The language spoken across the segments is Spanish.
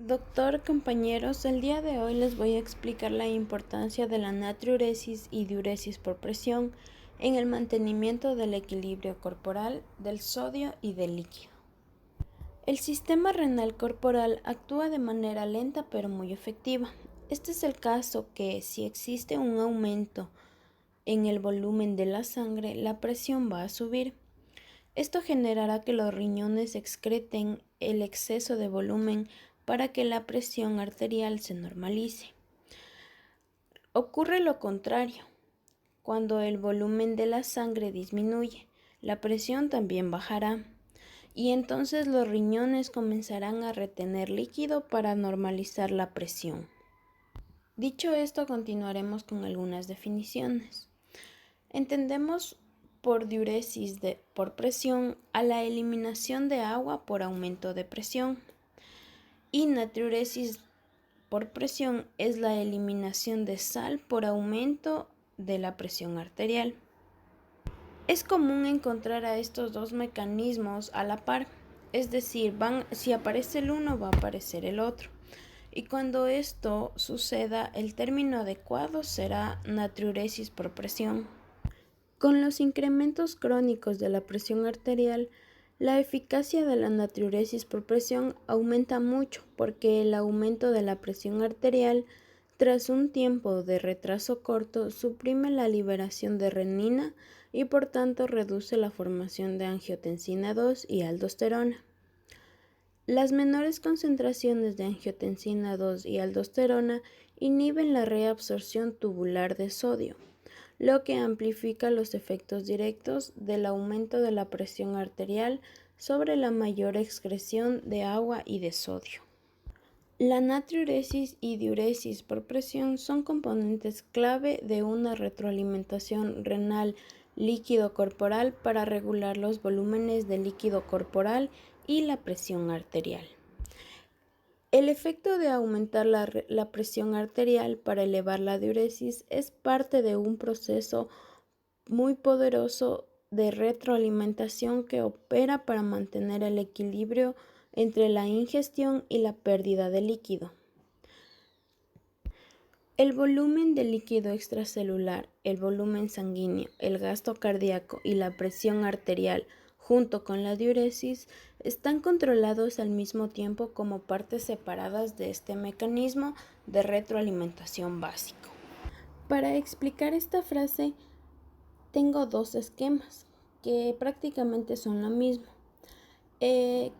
Doctor, compañeros, el día de hoy les voy a explicar la importancia de la natriuresis y diuresis por presión en el mantenimiento del equilibrio corporal del sodio y del líquido. El sistema renal corporal actúa de manera lenta pero muy efectiva. Este es el caso que si existe un aumento en el volumen de la sangre, la presión va a subir. Esto generará que los riñones excreten el exceso de volumen para que la presión arterial se normalice. Ocurre lo contrario. Cuando el volumen de la sangre disminuye, la presión también bajará y entonces los riñones comenzarán a retener líquido para normalizar la presión. Dicho esto, continuaremos con algunas definiciones. Entendemos por diuresis por presión a la eliminación de agua por aumento de presión, y natriuresis por presión es la eliminación de sal por aumento de la presión arterial. Es común encontrar a estos dos mecanismos a la par, es decir, si aparece el uno va a aparecer el otro. Y cuando esto suceda, el término adecuado será natriuresis por presión. Con los incrementos crónicos de la presión arterial, la eficacia de la natriuresis por presión aumenta mucho porque el aumento de la presión arterial tras un tiempo de retraso corto suprime la liberación de renina y por tanto reduce la formación de angiotensina 2 y aldosterona. Las menores concentraciones de angiotensina 2 y aldosterona inhiben la reabsorción tubular de sodio, lo que amplifica los efectos directos del aumento de la presión arterial sobre la mayor excreción de agua y de sodio. La natriuresis y diuresis por presión son componentes clave de una retroalimentación renal líquido corporal para regular los volúmenes de líquido corporal y la presión arterial. El efecto de aumentar la presión arterial para elevar la diuresis es parte de un proceso muy poderoso de retroalimentación que opera para mantener el equilibrio entre la ingestión y la pérdida de líquido. El volumen de líquido extracelular, el volumen sanguíneo, el gasto cardíaco y la presión arterial junto con la diuresis están controlados al mismo tiempo como partes separadas de este mecanismo de retroalimentación básico. Para explicar esta frase tengo dos esquemas que prácticamente son lo mismo.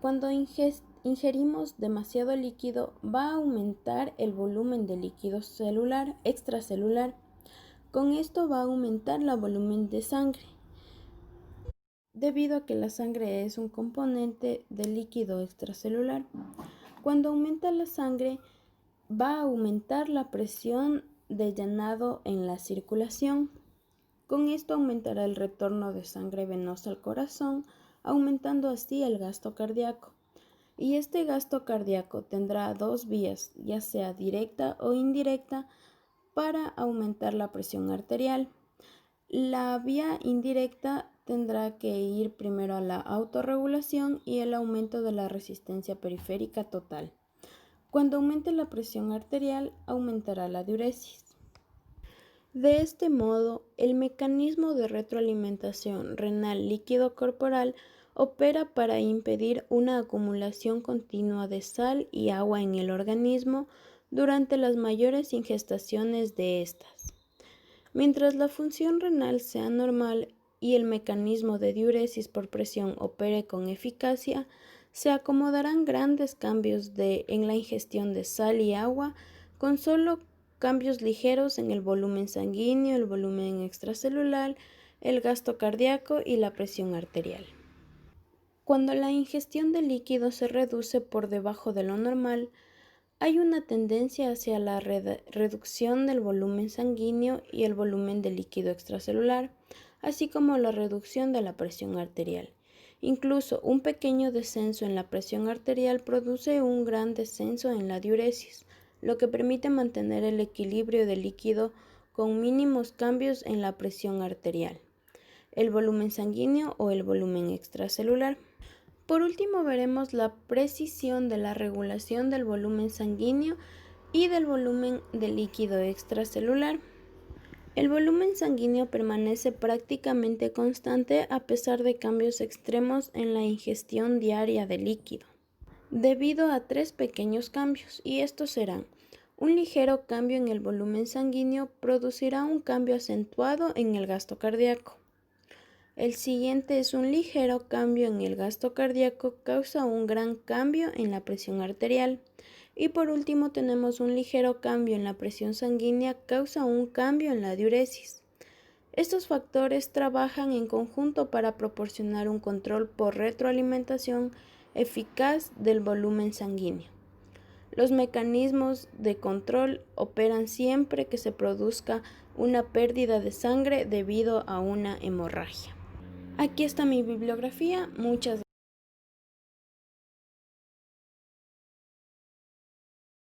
Cuando ingerimos demasiado líquido va a aumentar el volumen de líquido extracelular. Con esto va a aumentar el volumen de sangre, debido a que la sangre es un componente del líquido extracelular. Cuando aumenta la sangre va a aumentar la presión de llenado en la circulación. Con esto aumentará el retorno de sangre venosa al corazón, aumentando así el gasto cardíaco. Y este gasto cardíaco tendrá dos vías, ya sea directa o indirecta, para aumentar la presión arterial. La vía indirecta tendrá que ir primero a la autorregulación y el aumento de la resistencia periférica total. Cuando aumente la presión arterial, aumentará la diuresis. De este modo, el mecanismo de retroalimentación renal líquido corporal opera para impedir una acumulación continua de sal y agua en el organismo durante las mayores ingestaciones de estas. Mientras la función renal sea normal y el mecanismo de diuresis por presión opere con eficacia, se acomodarán grandes cambios en la ingestión de sal y agua con solo cambios ligeros en el volumen sanguíneo, el volumen extracelular, el gasto cardíaco y la presión arterial. Cuando la ingestión de líquido se reduce por debajo de lo normal, hay una tendencia hacia la reducción del volumen sanguíneo y el volumen de líquido extracelular, así como la reducción de la presión arterial. Incluso un pequeño descenso en la presión arterial produce un gran descenso en la diuresis, lo que permite mantener el equilibrio del líquido con mínimos cambios en la presión arterial, el volumen sanguíneo o el volumen extracelular. Por último, veremos la precisión de la regulación del volumen sanguíneo y del volumen de líquido extracelular. El volumen sanguíneo permanece prácticamente constante a pesar de cambios extremos en la ingestión diaria de líquido, debido a tres pequeños cambios, y estos serán: un ligero cambio en el volumen sanguíneo producirá un cambio acentuado en el gasto cardíaco. El siguiente es: un ligero cambio en el gasto cardíaco causa un gran cambio en la presión arterial. Y por último tenemos: un ligero cambio en la presión sanguínea causa un cambio en la diuresis. Estos factores trabajan en conjunto para proporcionar un control por retroalimentación eficaz del volumen sanguíneo. Los mecanismos de control operan siempre que se produzca una pérdida de sangre debido a una hemorragia. Aquí está mi bibliografía, muchas gracias.